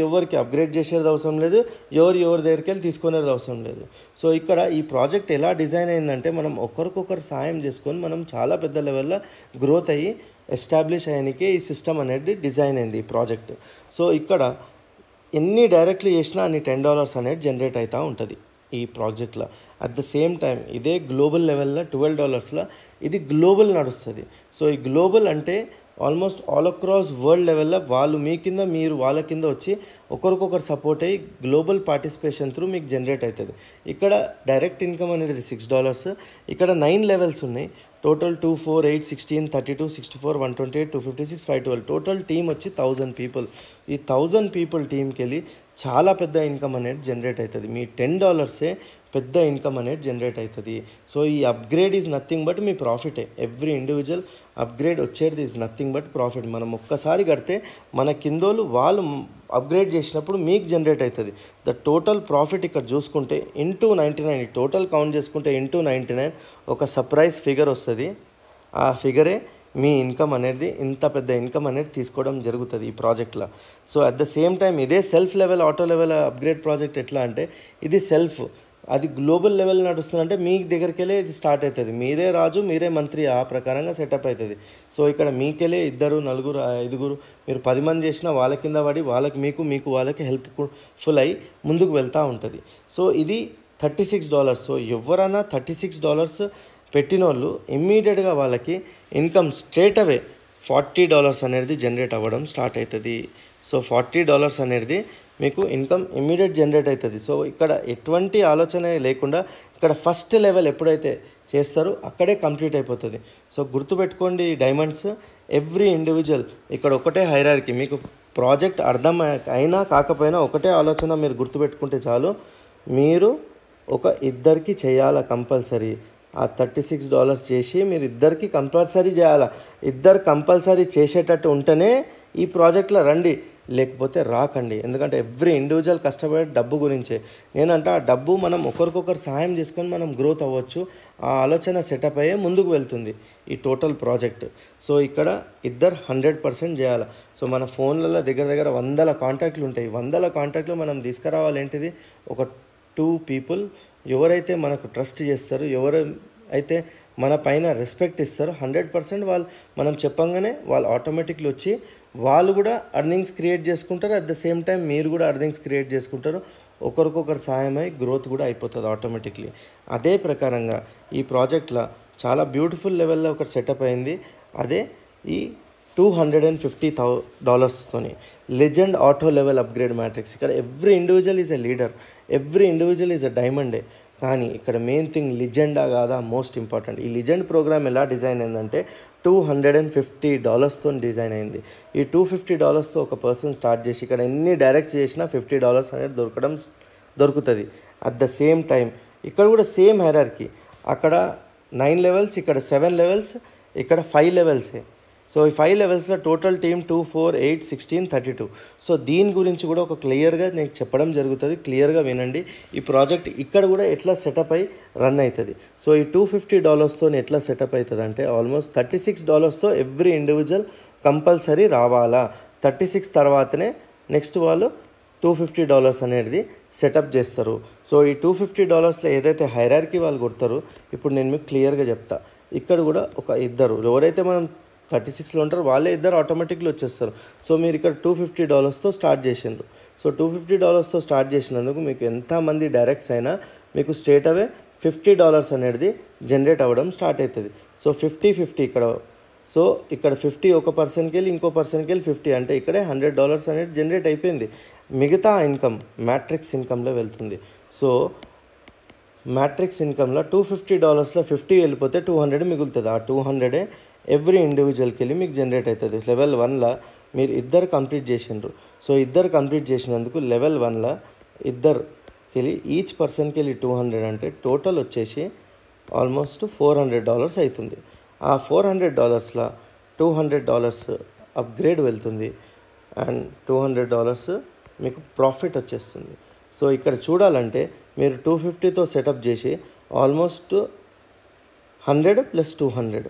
ఎవరికి అప్గ్రేడ్ చేసేది అవసరం లేదు, ఎవరి దగ్గరికి వెళ్ళి తీసుకునేది అవసరం లేదు. సో ఇక్కడ ఈ ప్రాజెక్ట్ ఎలా డిజైన్ అయిందంటే మనం ఒకరికొకరు సాయం చేసుకొని మనం చాలా పెద్ద లెవెల్లో గ్రోత్ అయ్యి ఎస్టాబ్లిష్ అయ్యానికే ఈ సిస్టమ్ అనేది డిజైన్ అయింది ఈ ప్రాజెక్ట్. సో ఇక్కడ ఎన్ని డైరెక్ట్లీ చేసినా అన్ని $10 అనేది జనరేట్ అవుతూ ఉంటుంది ఈ ప్రాజెక్ట్లో. అట్ ద సేమ్ టైం ఇదే గ్లోబల్ లెవెల్లో $12 ఇది గ్లోబల్ నడుస్తుంది. సో ఈ గ్లోబల్ అంటే ఆల్మోస్ట్ ఆల్ అక్రాస్ వరల్డ్ లెవెల్లో వాళ్ళు మీ కింద మీరు వాళ్ళ కింద వచ్చి ఒకరికొకరు సపోర్ట్ అయ్యి గ్లోబల్ పార్టిసిపేషన్ త్రూ మీకు జనరేట్ అవుతుంది. ఇక్కడ డైరెక్ట్ ఇన్కమ్ అనేది $6. ఇక్కడ 9 లెవెల్స్ ఉన్నాయి. టోటల్ 2, 4, 8, 16, 32, 64, 128, 256, 512 టోటల్ టీమ్ వచ్చి 1000 పీపుల్. ఈ 1000 పీపుల్ టీంకి వెళ్ళి చాలా పెద్ద ఇన్కమ్ అనేది జనరేట్ అవుతుంది. మీ $10 పెద్ద ఇన్కమ్ అనేది జనరేట్ అవుతుంది. సో ఈ అప్గ్రేడ్ ఈజ్ నథింగ్ బట్ మీ ప్రాఫిటే. ఎవ్రీ ఇండివిజువల్ అప్గ్రేడ్ వచ్చేది ఈజ్ నథింగ్ బట్ ప్రాఫిట్. మనం ఒక్కసారి కడితే మన కిందోళ్ళు వాళ్ళు అప్గ్రేడ్ చేసినప్పుడు మీకు జనరేట్ అవుతుంది. ద టోటల్ ప్రాఫిట్ ఇక్కడ చూసుకుంటే ఇంటూ 99 టోటల్ కౌంట్ చేసుకుంటే ఇంటూ 99 ఒక సర్ప్రైజ్ ఫిగర్ వస్తుంది. ఆ ఫిగరే మీ ఇన్కమ్ అనేది ఇంత పెద్ద ఇన్కమ్ అనేది తీసుకోవడం జరుగుతుంది ఈ ప్రాజెక్ట్లో. So at the same time ఇదే self level auto level upgrade project ఎట్లా అంటే ఇది సెల్ఫ్, అది గ్లోబల్ లెవెల్ నడుస్తుందంటే మీ దగ్గరికి వెళ్ళే ఇది స్టార్ట్ అవుతుంది. మీరే రాజు మీరే మంత్రి ఆ ప్రకారంగా సెటప్ అవుతుంది. సో ఇక్కడ మీకెళ్ళే 2, 4, 5 మీరు 10 మంది చేసినా వాళ్ళ కింద పడి వాళ్ళకి మీకు వాళ్ళకి హెల్ప్ఫుల్ అయ్యి ముందుకు వెళ్తూ ఉంటుంది. సో ఇది $36. సో ఎవరైనా $36 పెట్టిన వాళ్ళు ఇమ్మీడియట్గా వాళ్ళకి ఇన్కమ్ స్ట్రేట్ అవే $40 అనేది జనరేట్ అవ్వడం స్టార్ట్ అవుతుంది. సో $40 అనేది మీకు ఇన్కమ్ ఇమ్మీడియట్ జనరేట్ అవుతుంది. సో ఇక్కడ ఎటువంటి ఆలోచన లేకుండా ఇక్కడ ఫస్ట్ లెవెల్ ఎప్పుడైతే చేస్తారో అక్కడే కంప్లీట్ అయిపోతుంది. సో గుర్తుపెట్టుకోండి డైమండ్స్, ఎవ్రీ ఇండివిజువల్ ఇక్కడ ఒకటే హైరార్కీ. మీకు ప్రాజెక్ట్ అర్థం అయినా కాకపోయినా ఒకటే ఆలోచన మీరు గుర్తుపెట్టుకుంటే చాలు, మీరు ఒక ఇద్దరికి చేయాలా కంపల్సరీ. ఆ $36 చేసి మీరు ఇద్దరికి కంపల్సరీ చేయాలా. ఇద్దరు కంపల్సరీ చేసేటట్టు ఉంటేనే ఈ ప్రాజెక్ట్లో రండి, లేకపోతే రాకండి. ఎందుకంటే ఎవ్రీ ఇండివిజువల్ కష్టపడే డబ్బు గురించే. నేనంటే ఆ డబ్బు మనం ఒకరికొకరు సహాయం చేసుకొని మనం గ్రోత్ అవ్వచ్చు. ఆ ఆలోచన సెటప్ అయ్యే ముందుకు వెళ్తుంది ఈ టోటల్ ప్రాజెక్ట్. సో ఇక్కడ ఇద్దరు 100% చేయాలి. సో మన ఫోన్లలో దగ్గర 100 కాంటాక్ట్లు ఉంటాయి. 100 కాంటాక్ట్లు మనం తీసుకురావాలి. ఏంటిది ఒక 2 పీపుల్ ఎవరైతే మనకు ట్రస్ట్ చేస్తారో, ఎవరైతే మన పైన రెస్పెక్ట్ ఇస్తారో 100% వాళ్ళు మనం చెప్పంగానే వాళ్ళు ఆటోమేటిక్లీ వచ్చి వాళ్ళు కూడా అర్నింగ్స్ క్రియేట్ చేసుకుంటారు. అట్ ద సేమ్ టైం మీరు కూడా అర్నింగ్స్ క్రియేట్ చేసుకుంటారు. ఒకరికొకరు సాయమై గ్రోత్ కూడా అయిపోతుంది ఆటోమేటిక్లీ. అదే ప్రకారంగా ఈ ప్రాజెక్ట్లో చాలా బ్యూటిఫుల్ లెవెల్లో ఒకటి సెటప్ అయింది. అదే ఈ $250,000తోని legend auto level upgrade matrix. ఇక్కడ every individual is a leader, every individual is a డైమండే. కానీ ఇక్కడ మెయిన్ థింగ్ లిజెండా కాదా మోస్ట్ ఇంపార్టెంట్. ఈ లిజెండ్ ప్రోగ్రామ్ ఎలా డిజైన్ అయిందంటే $250తో డిజైన్ అయింది. ఈ $250తో ఒక పర్సన్ స్టార్ట్ చేసి ఇక్కడ ఎన్ని డైరెక్ట్స్ చేసినా $50 అనేది దొరుకుతుంది. అట్ ద సేమ్ టైం ఇక్కడ కూడా సేమ్ హైరార్కీ. అక్కడ 9 లెవెల్స్, ఇక్కడ 7 లెవెల్స్, ఇక్కడ 5 లెవెల్సే. సో ఈ 5 లెవెల్స్లో టోటల్ టీమ్ 2, 4, 8, 16, 32. సో దీని గురించి కూడా ఒక క్లియర్గా నేను చెప్పడం జరుగుతుంది. క్లియర్గా వినండి. ఈ ప్రాజెక్ట్ ఇక్కడ కూడా ఎట్లా సెటప్ అయ్యి రన్ అవుతుంది. సో ఈ $250తో ఎట్లా సెటప్ అవుతుంది అంటే ఆల్మోస్ట్ $36తో ఎవ్రీ ఇండివిజువల్ కంపల్సరీ రావాలా. 36 తర్వాతనే నెక్స్ట్ వాళ్ళు $250 అనేది సెటప్ చేస్తారు. సో ఈ $250లో ఏదైతే హైరార్కీ వాళ్ళు కొడతారో ఇప్పుడు నేను మీకు క్లియర్గా చెప్తా. ఇక్కడ కూడా ఒక ఇద్దరు ఎవరైతే మనం 36లో ఉంటారో వాళ్ళే ఇద్దరు ఆటోమేటిక్లీ వచ్చేస్తారు. సో మీరు ఇక్కడ $250తో స్టార్ట్ చేసిండ్రు. సో $250తో స్టార్ట్ చేసినందుకు మీకు ఎంతమంది డైరెక్ట్స్ అయినా మీకు స్ట్రేట్ అవే $50 అనేది జనరేట్ అవ్వడం స్టార్ట్ అవుతుంది. సో 50-50 ఇక్కడ. సో ఇక్కడ 50 ఒక పర్సన్కి వెళ్ళి ఇంకో పర్సన్కి వెళ్ళి 50 అంటే ఇక్కడే $100 అనేది జనరేట్ అయిపోయింది. మిగతా ఇన్కమ్ మ్యాట్రిక్స్ ఇన్కంలో వెళ్తుంది. సో మ్యాట్రిక్స్ ఇన్కంలో $250లో 50 వెళ్ళిపోతే 200 మిగులుతుంది. ఆ 200 ఎవ్రీ ఇండివిజువల్కి వెళ్ళి మీకు జనరేట్ అవుతుంది. లెవెల్ 1లో మీరు ఇద్దరు కంప్లీట్ చేసిండ్రు. సో ఇద్దరు కంప్లీట్ చేసినందుకు లెవెల్ 1లో ఇద్దరుకి వెళ్ళి ఈచ్ పర్సన్కి వెళ్ళి 200 అంటే టోటల్ వచ్చేసి ఆల్మోస్ట్ $400 అవుతుంది. ఆ $400లో $200 అప్గ్రేడ్ వెళ్తుంది అండ్ $200 మీకు ప్రాఫిట్ వచ్చేస్తుంది. సో ఇక్కడ చూడాలంటే మీరు 250తో సెటప్ చేసి ఆల్మోస్ట్ 100 + 200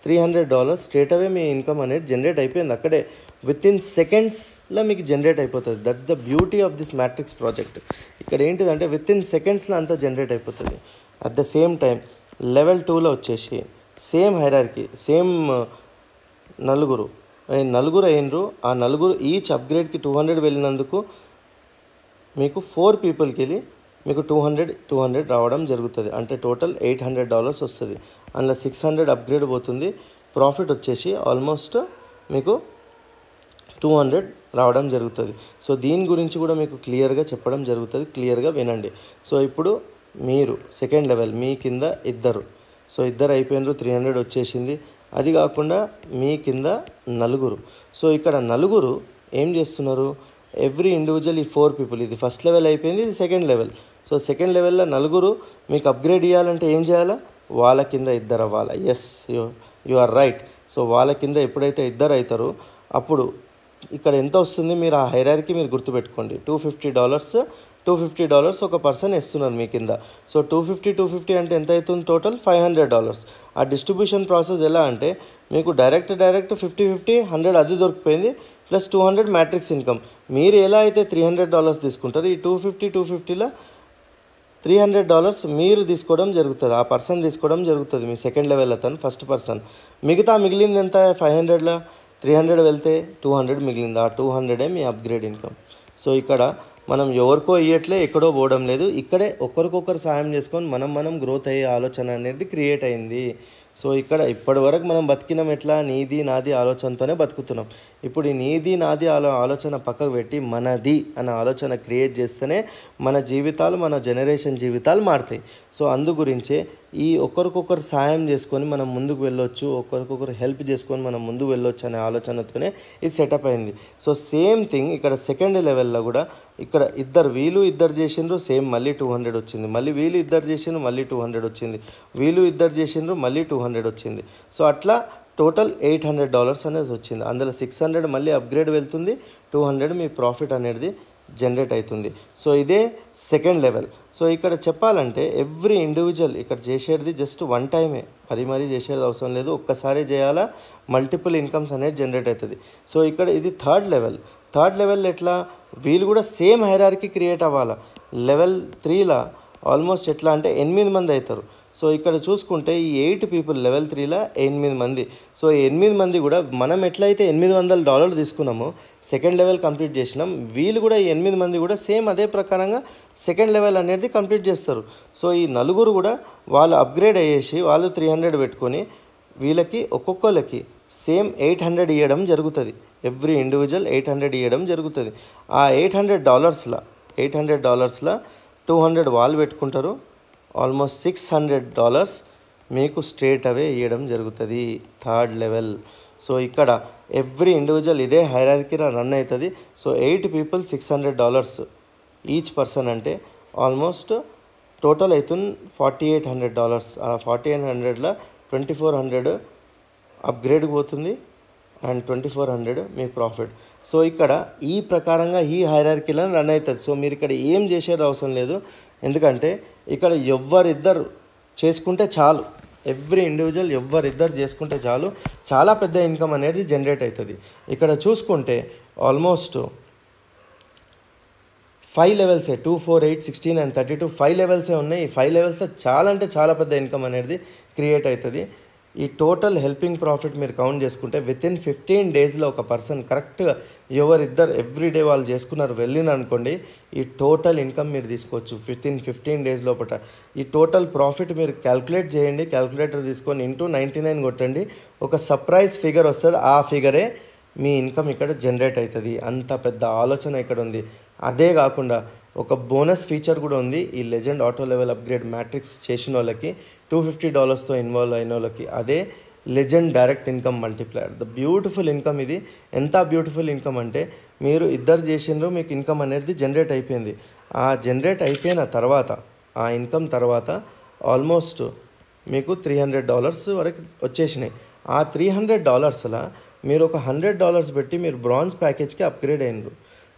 $300 స్ట్రేట్ అవే మీ ఇన్కమ్ అనేది జనరేట్ అయిపోయింది. అక్కడే వితిన్ సెకండ్స్లో మీకు జనరేట్ అయిపోతుంది. That's the beauty of this matrix project. ఇక్కడ ఏంటిదంటే వితిన్ సెకండ్స్లో అంతా జనరేట్ అయిపోతుంది. At the same time level 2లో వచ్చేసి సేమ్ హైరార్కీ, సేమ్ నలుగురు అయినరు. ఆ నలుగురు ఈచ్ అప్గ్రేడ్కి 200 వెళ్ళినందుకు మీకు 4 పీపుల్కి వెళ్ళి మీకు 200 రావడం జరుగుతుంది. అంటే టోటల్ $800 వస్తుంది. అందులో 600 అప్గ్రేడ్ పోతుంది. ప్రాఫిట్ వచ్చేసి ఆల్మోస్ట్ మీకు 200 రావడం జరుగుతుంది. సో దీని గురించి కూడా మీకు క్లియర్గా చెప్పడం జరుగుతుంది. క్లియర్గా వినండి. సో ఇప్పుడు మీరు సెకండ్ లెవెల్ మీ కింద ఇద్దరు. సో ఇద్దరు అయిపోయినారు, 300 వచ్చేసింది. అది కాకుండా మీ కింద నలుగురు. సో ఇక్కడ నలుగురు ఏం చేస్తున్నారు, ఎవ్రీ ఇండివిజువల్ ఈ 4 పీపుల్, ఇది ఫస్ట్ లెవెల్ అయిపోయింది, ఇది సెకండ్ లెవెల్. సో సెకండ్ లెవెల్లో నలుగురు మీకు అప్గ్రేడ్ ఇవ్వాలంటే ఏం చేయాలా, వాళ్ళ కింద ఇద్దరు అవ్వాలి. Yes, you are right. So వాళ్ళ కింద ఎప్పుడైతే ఇద్దరు అవుతారో అప్పుడు ఇక్కడ ఎంత వస్తుంది, మీరు ఆ హైరార్కీ మీరు గుర్తుపెట్టుకోండి. $250 ఒక పర్సన్ ఇస్తున్నారు మీ కింద. సో 250 అంటే ఎంత అవుతుంది, టోటల్ $500. ఆ డిస్ట్రిబ్యూషన్ ప్రాసెస్ ఎలా అంటే మీకు డైరెక్ట్ 50-50 100 అది దొరికిపోయింది, ప్లస్ 200 మ్యాట్రిక్స్ ఇన్కమ్. మీరు ఎలా అయితే $300 తీసుకుంటారు, ఈ 250లో $300 మీరు తీసుకోవడం జరుగుతుంది, ఆ పర్సన్ తీసుకోవడం జరుగుతుంది. మీ సెకండ్ లెవెల్ అతను ఫస్ట్ పర్సన్. మిగతా మిగిలింది ఎంత, 500లో 300 వెళ్తే 200 మిగిలింది. ఆ 200 మీ అప్గ్రేడ్ ఇన్కమ్. సో ఇక్కడ మనం ఎవరికో ఇయ్యట్లే, ఎక్కడో పోవడం లేదు, ఇక్కడే ఒకరికొకరు సాయం చేసుకొని మనం గ్రోత్ అయ్యే ఆలోచన అనేది క్రియేట్ అయింది. సో ఇక్కడ ఇప్పటివరకు మనం బతికినాం ఎట్లా, నీది నాది ఆలోచనతోనే బతుకుతున్నాం. ఇప్పుడు ఈ నీది నాది ఆలోచన పక్కకు పెట్టి మనది అనే ఆలోచన క్రియేట్ చేస్తేనే మన జీవితాలు, మన జనరేషన్ జీవితాలు మారుతాయి. సో అందు గురించే ఈ ఒకరికొకరు సాయం చేసుకొని మనం ముందుకు వెళ్ళొచ్చు, ఒకరికొకరు హెల్ప్ చేసుకొని మనం ముందుకు వెళ్ళొచ్చు అనే ఆలోచనతోనే ఇది సెటప్ అయింది. సో సేమ్ థింగ్ ఇక్కడ సెకండ్ లెవెల్లో కూడా ఇక్కడ వీళ్ళు ఇద్దరు చేసిండ్రు, సేమ్ మళ్ళీ 200 వచ్చింది. మళ్ళీ వీళ్ళు ఇద్దరు చేసిండ్రు, మళ్ళీ 200 వచ్చింది. వీళ్ళు ఇద్దరు చేసిండ్రు, మళ్ళీ 200 వచ్చింది. సో అట్లా టోటల్ $800 అనేది వచ్చింది. అందులో 600 మళ్ళీ అప్గ్రేడ్ వెళ్తుంది, 200 మీ ప్రాఫిట్ అనేది జనరేట్ అవుతుంది. సో ఇదే సెకండ్ లెవెల్. సో ఇక్కడ చెప్పాలంటే ఎవ్రీ ఇండివిజువల్ ఇక్కడ చేసేది జస్ట్ వన్ టైమే, మరీ చేసేది అవసరం లేదు, ఒక్కసారి చేయాలా, మల్టిపుల్ ఇన్కమ్స్ అనేది జనరేట్ అవుతుంది. సో ఇక్కడ ఇది థర్డ్ లెవెల్ ఎట్లా, వీళ్ళు కూడా సేమ్ హైరార్కీ క్రియేట్ అవ్వాలా. లెవెల్ 3లో ఆల్మోస్ట్ ఎట్లా అంటే 8 మంది అవుతారు. సో ఇక్కడ చూసుకుంటే ఈ 8 పీపుల్ లెవెల్ 3లో 8 మంది. సో 8 మంది కూడా మనం ఎట్లయితే $800 తీసుకున్నామో సెకండ్ లెవెల్ కంప్లీట్ చేసినాం, వీళ్ళు కూడా ఈ 8 మంది కూడా సేమ్ అదే ప్రకారంగా సెకండ్ లెవెల్ అనేది కంప్లీట్ చేస్తారు. సో ఈ నలుగురు కూడా వాళ్ళు అప్గ్రేడ్ అయ్యేసి వాళ్ళు 300 పెట్టుకొని వీళ్ళకి ఒక్కొక్కరికి సేమ్ 800 ఇవ్వడం జరుగుతుంది. ఎవ్రీ ఇండివిజువల్ 800 ఇవ్వడం జరుగుతుంది. ఆ $800లో 200 వాళ్ళు పెట్టుకుంటారు, ఆల్మోస్ట్ $600 మీకు స్ట్రేట్ అవే ఇవ్వడం జరుగుతుంది థర్డ్ లెవెల్. సో ఇక్కడ ఎవ్రీ ఇండివిజువల్ ఇదే హైరార్కీ రన్ అవుతుంది. సో 8 పీపుల్ $600 ఈచ్ పర్సన్ అంటే ఆల్మోస్ట్ టోటల్ అవుతుంది $4800. ఆ 4800లో 2400 అప్గ్రేడ్కి పోతుంది అండ్ 2400 మీ ప్రాఫిట్. సో ఇక్కడ ఈ ప్రకారంగా ఈ హైరార్కీలో రన్ అవుతుంది. సో మీరు ఇక్కడ ఏం చేసేది అవసరం లేదు, ఎందుకంటే ఇక్కడ ఎవరిద్దరు చేసుకుంటే చాలు, ఎవ్రీ ఇండివిజువల్ ఎవరిద్దరు చేసుకుంటే చాలు, చాలా పెద్ద ఇన్కమ్ అనేది జనరేట్ అవుతుంది. ఇక్కడ చూసుకుంటే ఆల్మోస్ట్ 5 లెవెల్సే 2, 4, 8, 16 అండ్ 32 5 లెవెల్సే ఉన్నాయి. ఈ 5 లెవెల్స్లో చాలా అంటే చాలా పెద్ద ఇన్కమ్ అనేది క్రియేట్ అవుతుంది. ఈ టోటల్ హెల్పింగ్ ప్రాఫిట్ మీరు కౌంట్ చేసుకుంటే వితిన్ 15 డేస్లో ఒక పర్సన్ కరెక్ట్గా ఎవరిద్దరు ఎవ్రీడే వాళ్ళు చేసుకున్నారు వెళ్ళిననుకోండి, ఈ టోటల్ ఇన్కమ్ మీరు తీసుకోవచ్చు వితిన్ 15 డేస్ లోపల. ఈ టోటల్ ప్రాఫిట్ మీరు క్యాల్కులేట్ చేయండి, క్యాల్కులేటర్ తీసుకొని ఇంటూ 99 కొట్టండి, ఒక సర్ప్రైజ్ ఫిగర్ వస్తుంది. ఆ ఫిగరే మీ ఇన్కమ్ ఇక్కడ జనరేట్ అవుతుంది. అంత పెద్ద ఆలోచన ఇక్కడ ఉంది. అదే కాకుండా ఒక బోనస్ ఫీచర్ కూడా ఉంది ఈ legend auto level upgrade matrix చేసిన వాళ్ళకి, $250తో ఇన్వాల్వ్ అయిన వాళ్ళకి. అదే legend direct income multiplier. The beautiful income ఇది. ఎంత బ్యూటిఫుల్ ఇన్కమ్ అంటే మీరు ఇద్దరు చేసినారు, మీకు ఇన్కమ్ అనేది జనరేట్ అయిపోయింది. ఆ జనరేట్ అయిపోయిన తర్వాత ఆ ఇన్కమ్ తర్వాత ఆల్మోస్ట్ మీకు $300 వరకు వచ్చేసినాయి. ఆ $300లా మీరు ఒక $100 పెట్టి మీరు బ్రాంజ్ ప్యాకేజ్కి అప్గ్రేడ్ అయినరు.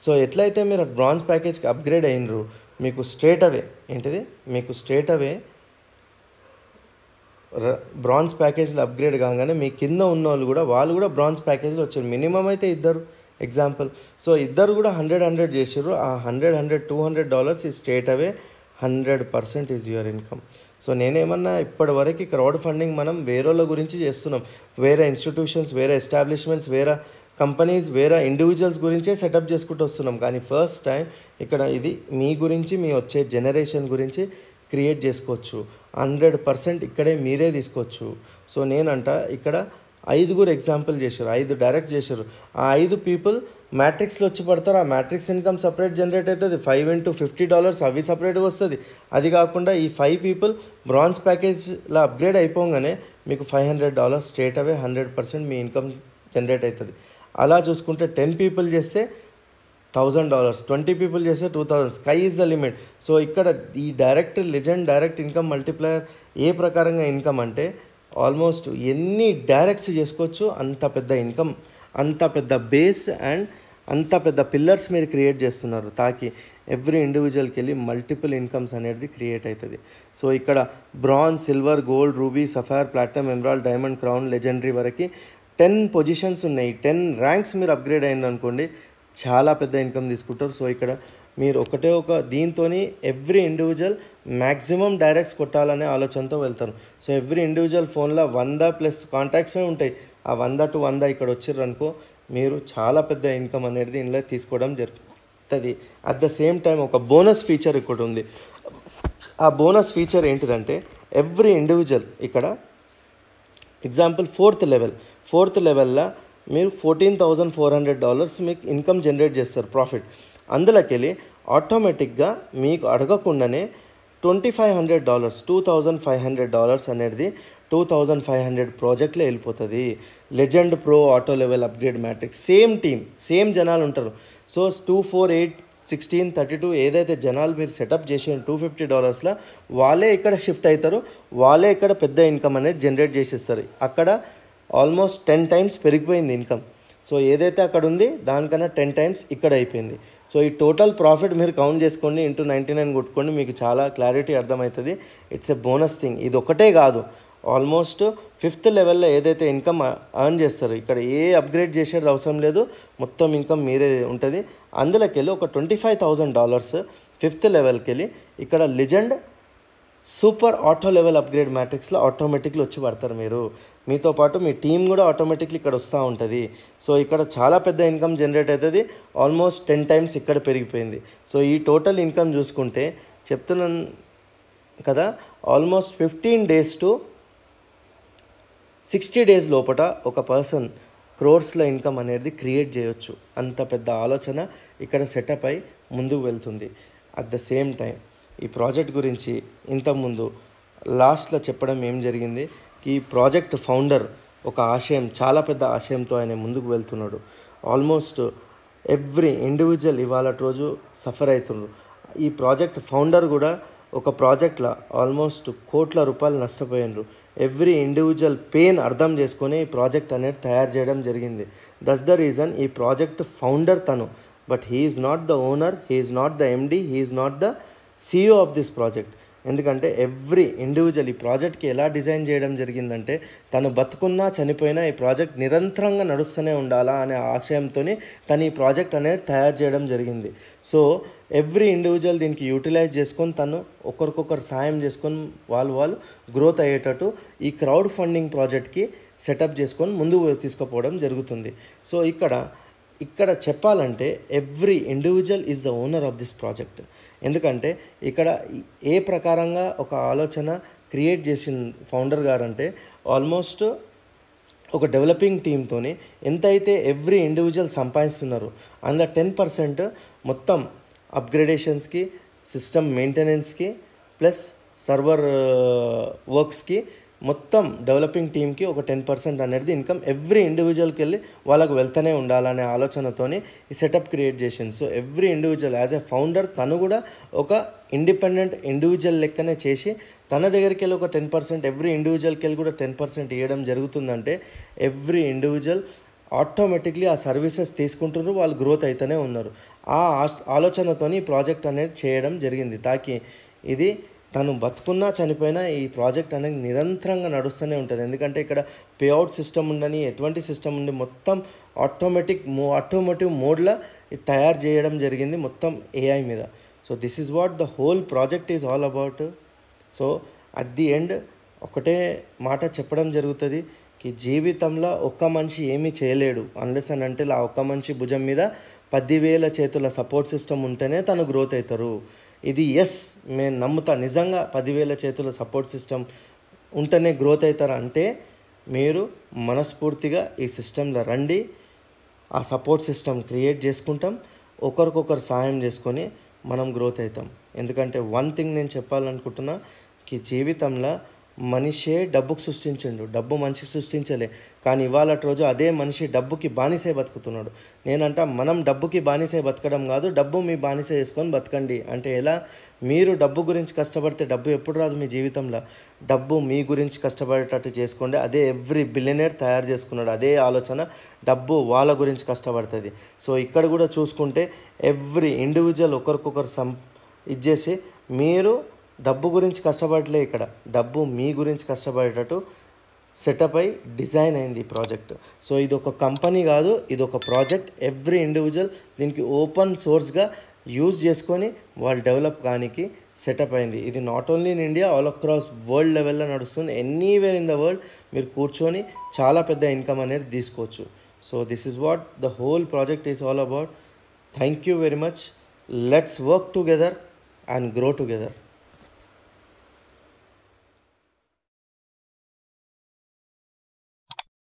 సో ఎట్లయితే మీరు బ్రాంజ్ ప్యాకేజ్కి అప్గ్రేడ్ అయినరు, మీకు స్ట్రేట్ అవే బ్రాంజ్ ప్యాకేజ్లో అప్గ్రేడ్ కాగానే మీ కింద ఉన్న వాళ్ళు కూడా బ్రాంజ్ ప్యాకేజ్లో వచ్చారు. మినిమం అయితే ఇద్దరు ఎగ్జాంపుల్. సో ఇద్దరు కూడా 100 చేసారు. ఆ 100 $200 ఈ straight away 100% is your income. So నేనేమన్నా ఇప్పటివరకు క్రౌడ్ ఫండింగ్ మనం వేరేల గురించి చేస్తున్నాం, వేరే ఇన్స్టిట్యూషన్స్, వేరే ఎస్టాబ్లిష్మెంట్స్, వేరే కంపెనీస్, వేరే ఇండివిజువల్స్ గురించే సెటప్ చేసుకుంటూ వస్తున్నాం. కానీ ఫస్ట్ టైం ఇక్కడ ఇది మీ గురించి, మీ వచ్చే జనరేషన్ గురించి క్రియేట్ చేసుకోవచ్చు. 100% ఇక్కడే మీరే తీసుకోవచ్చు. సో నేనంట ఇక్కడ 5 ఎగ్జాంపుల్ చేశారు, 5 డైరెక్ట్ చేశారు. ఆ 5 పీపుల్ మ్యాట్రిక్స్లో వచ్చి పడతారు. ఆ మ్యాట్రిక్స్ ఇన్కమ్ సపరేట్ జనరేట్ అవుతుంది. 5 into $50 అవి సపరేట్గా వస్తుంది. అది కాకుండా ఈ 5 పీపుల్ బ్రాంజ్ ప్యాకేజ్లో అప్గ్రేడ్ అయిపోగానే మీకు $500 స్ట్రేట్ అవే 100% మీ ఇన్కమ్ జనరేట్ అవుతుంది. అలా చూసుకుంటే 10 పీపుల్ చేస్తే $1000, 20 పీపుల్ చేస్తే 2000. Sky is the limit. So ఇక్కడ ఈ లెజెండ్ డైరెక్ట్ ఇన్కమ్ మల్టిప్లయర్ ఏ ప్రకారంగా ఇన్కమ్ అంటే ఆల్మోస్ట్ ఎన్ని డైరెక్ట్స్ చేసుకోవచ్చు, అంత పెద్ద ఇన్కమ్, అంత పెద్ద బేస్ అండ్ అంత పెద్ద పిల్లర్స్ మీరు క్రియేట్ చేస్తున్నారు. తాకి ఎవ్రీ ఇండివిజువల్కి వెళ్ళి మల్టిపుల్ ఇన్కమ్స్ అనేది క్రియేట్ అవుతుంది. సో ఇక్కడ bronze, silver, gold, ruby, sapphire, platinum, emerald, diamond, crown, legendary వరకు 10 పొజిషన్స్ ఉన్నాయి. 10 ర్యాంక్స్ మీరు అప్గ్రేడ్ అయింది అనుకోండి, చాలా పెద్ద ఇన్కమ్ తీసుకుంటారు. సో ఇక్కడ మీరు ఒక దీంతో ఎవ్రీ ఇండివిజువల్ మ్యాక్సిమం డైరెక్ట్స్ కొట్టాలనే ఆలోచనతో వెళ్తారు. సో ఎవ్రీ ఇండివిజువల్ ఫోన్లో 100+ కాంటాక్ట్సే ఉంటాయి. ఆ 100 to 100 ఇక్కడ వచ్చారు అనుకో, మీరు చాలా పెద్ద ఇన్కమ్ అనేది ఇందులో తీసుకోవడం జరుగుతుంది. అట్ ద సేమ్ టైం ఒక బోనస్ ఫీచర్ ఇక్కడ ఉంది. ఆ బోనస్ ఫీచర్ ఏంటిదంటే ఎవ్రీ ఇండివిజువల్ ఇక్కడ ఎగ్జాంపుల్ 4th లెవెల్లో మీరు $14,400 మీకు ఇన్కమ్ జనరేట్ చేస్తారు ప్రాఫిట్. అందులోకి వెళ్ళి ఆటోమేటిక్గా మీకు అడగకుండానే $2,500 $2,500 అనేది 2500 ప్రాజెక్ట్లో వెళ్ళిపోతుంది. Legend pro auto level upgrade matrix same team, same జనాలు ఉంటారు. సో 2, 4, 8, 16, 32 ఏదైతే జనాలు మీరు సెటప్ చేసిన $250 వాళ్ళే ఇక్కడ షిఫ్ట్ అవుతారు. వాళ్ళే ఇక్కడ పెద్ద ఇన్కమ్ అనేది జనరేట్ చేసేస్తారు. అక్కడ ఆల్మోస్ట్ 10 times పెరిగిపోయింది ఇన్కమ్. సో ఏదైతే అక్కడ ఉంది దానికన్నా 10 times ఇక్కడ అయిపోయింది. సో ఈ టోటల్ ప్రాఫిట్ మీరు కౌంట్ చేసుకోండి, ఇంటూ 99 కొట్టుకోండి, మీకు చాలా క్లారిటీ అర్థమవుతుంది. It's a bonus thing. ఇది ఒకటే కాదు, ఆల్మోస్ట్ 5th లెవెల్లో ఏదైతే ఇన్కమ్ ఎర్న్ చేస్తారు, ఇక్కడ ఏ అప్గ్రేడ్ చేసేది అవసరం లేదు, మొత్తం ఇన్కమ్ మీరే ఉంటుంది. అందులోకి వెళ్ళి ఒక $25,000 5th లెవెల్కి వెళ్ళి ఇక్కడ legend super auto level upgrade మ్యాట్రిక్స్లో ఆటోమేటిక్లీ వచ్చి పడతారు. మీతో పాటు మీ టీం కూడా ఆటోమేటిక్లీ ఇక్కడ వస్తూ ఉంటుంది. సో ఇక్కడ చాలా పెద్ద ఇన్కమ్ జనరేట్ అవుతుంది. ఆల్మోస్ట్ 10 times ఇక్కడ పెరిగిపోయింది. సో ఈ టోటల్ ఇన్కమ్ చూసుకుంటే చెప్తున్నాను కదా, ఆల్మోస్ట్ 15 days to 60 days లోపల ఒక పర్సన్ క్రోర్స్లో ఇన్కమ్ అనేది క్రియేట్ చేయొచ్చు. అంత పెద్ద ఆలోచన ఇక్కడ సెటప్ అయి ముందుకు వెళ్తుంది. అట్ ద సేమ్ టైం ఈ ప్రాజెక్ట్ గురించి ఇంతకుముందు లాస్ట్లో చెప్పడం ఏం జరిగింది, ఈ ప్రాజెక్ట్ ఫౌండర్ ఒక ఆశయం, చాలా పెద్ద ఆశయంతో ఆయన ముందుకు వెళ్తున్నాడు. ఆల్మోస్ట్ ఎవ్రీ ఇండివిజువల్ ఇవాళ రోజు సఫర్ అవుతున్నారు. ఈ ప్రాజెక్ట్ ఫౌండర్ కూడా ఒక ప్రాజెక్ట్లో ఆల్మోస్ట్ ₹1,00,00,000 నష్టపోయినారు. ఎవ్రీ ఇండివిజువల్ పెయిన్ అర్థం చేసుకొని ఈ ప్రాజెక్ట్ అనేది తయారు చేయడం జరిగింది. దట్స్ ద రీజన్ ఈ ప్రాజెక్ట్ ఫౌండర్ తను, but he is not the owner, he is not the MD, he is not the CEO of this project. ఎందుకంటే ఎవ్రీ ఇండివిజువల్ ఈ ప్రాజెక్ట్కి ఎలా డిజైన్ చేయడం జరిగిందంటే తను బతుకున్నా చనిపోయినా ఈ ప్రాజెక్ట్ నిరంతరంగా నడుస్తూనే ఉండాలా అనే ఆశయంతో తను ఈ ప్రాజెక్ట్ అనేది తయారు చేయడం జరిగింది. సో ఎవ్రీ ఇండివిజువల్ దీనికి యూటిలైజ్ చేసుకొని తను ఒకరికొకరు సాయం చేసుకొని వాళ్ళు గ్రోత్ అయ్యేటట్టు ఈ క్రౌడ్ ఫండింగ్ ప్రాజెక్ట్కి సెటప్ చేసుకొని ముందుకు తీసుకుపోవడం జరుగుతుంది. సో ఇక్కడ చెప్పాలంటే every individual is the owner of this project. ఎందుకంటే ఇక్కడ ఏ ప్రకారంగా ఒక ఆలోచన క్రియేట్ చేసిన ఫౌండర్ గారు అంటే ఆల్మోస్ట్ ఒక డెవలపింగ్ టీమ్తో ఎంతైతే ఎవ్రీ ఇండివిజువల్ సంపాదిస్తున్నారు అందులో 10% మొత్తం అప్గ్రేడేషన్స్కి, సిస్టమ్ మెయింటెనెన్స్కి ప్లస్ సర్వర్ వర్క్స్కి మొత్తం డెవలపింగ్ టీమ్కి ఒక 10% అనేది ఇన్కమ్ ఎవ్రీ ఇండివిజువల్కి వెళ్ళి వాళ్ళకు వెళ్తూనే ఉండాలనే ఆలోచనతోని ఈ సెటప్ క్రియేట్ చేసింది. So every individual as a founder తను కూడా ఒక ఇండిపెండెంట్ ఇండివిజువల్ లెక్కనే చేసి తన దగ్గరికి వెళ్ళి ఒక 10%, ఎవ్రీ ఇండివిజువల్కి వెళ్ళి కూడా 10% ఇవ్వడం జరుగుతుందంటే ఎవ్రీ ఇండివిజువల్ ఆటోమేటిక్లీ ఆ సర్వీసెస్ తీసుకుంటున్నారు, వాళ్ళు గ్రోత్ అవుతూనే ఉన్నారు. ఆ ఆలోచనతో ఈ ప్రాజెక్ట్ అనేది చేయడం జరిగింది. తాకి ఇది తను బతుకున్నా చనిపోయినా ఈ ప్రాజెక్ట్ అనేది నిరంతరంగా నడుస్తూనే ఉంటుంది. ఎందుకంటే ఇక్కడ పేఅవుట్ సిస్టమ్ ఉండని, ఎటువంటి సిస్టమ్ ఉండి మొత్తం ఆటోమేటివ్ మోడ్లో తయారు చేయడం జరిగింది మొత్తం AI మీద. So this is what the whole project is all about. So at the end ఒకటే మాట చెప్పడం జరుగుతుంది కి జీవితంలో ఒక్క మనిషి ఏమీ చేయలేడు అన్లెస్ అని అంటే ఆ ఒక్క మనిషి భుజం మీద 10,000 చేతుల సపోర్ట్ సిస్టమ్ ఉంటేనే తను గ్రోత్ అవుతారు. ఇది నేను నమ్ముతా, నిజంగా 10,000 చేతుల సపోర్ట్ సిస్టమ్ ఉంటేనే గ్రోత్ అవుతారు. అంటే మీరు మనస్ఫూర్తిగా ఈ సిస్టంలో రండి, ఆ సపోర్ట్ సిస్టమ్ క్రియేట్ చేసుకుంటాం, ఒకరికొకరు సాయం చేసుకొని మనం గ్రోత్ అవుతాం. ఎందుకంటే వన్ థింగ్ నేను చెప్పాలనుకుంటున్నా కి జీవితంలో మనిషే డబ్బుకు సృష్టించిండు, డబ్బు మనిషి సృష్టించలే. కానీ ఇవాళ రోజు అదే మనిషి డబ్బుకి బానిసే బతుకుతున్నాడు. నేనంట మనం డబ్బుకి బానిసే బతకడం కాదు, డబ్బు మీ బానిసే చేసుకొని బతకండి. అంటే ఎలా? మీరు డబ్బు గురించి కష్టపడితే డబ్బు ఎప్పుడు రాదు మీ జీవితంలో. డబ్బు మీ గురించి కష్టపడేటట్టు చేసుకోండి. అదే ఎవ్రీ బిలియనర్ తయారు చేసుకున్నాడు, అదే ఆలోచన. డబ్బు వాళ్ళ గురించి కష్టపడుతుంది. సో ఇక్కడ కూడా చూసుకుంటే ఎవ్రీ ఇండివిజువల్ ఒకరికొకరు ఇచ్చేసి మీరు డబ్బు గురించి కష్టపడలే, ఇక్కడ డబ్బు మీ గురించి కష్టపడేటట్టు సెటప్ అయి డిజైన్ అయింది ఈ ప్రాజెక్ట్. సో ఇది ఒక కంపెనీ కాదు, ఇది ఒక ప్రాజెక్ట్. ఎవ్రీ ఇండివిజువల్ దీనికి ఓపెన్ సోర్స్గా యూజ్ చేసుకొని వాళ్ళు డెవలప్ కానికి సెటప్ అయింది. ఇది not only in India, all across world లెవెల్లో నడుస్తుంది. ఎనీవేర్ ఇన్ ద వరల్డ్ మీరు కూర్చొని చాలా పెద్ద ఇన్కమ్ అనేది తీసుకోవచ్చు. So this is what the whole project is all about. Thank you very much. Let's work together and grow together.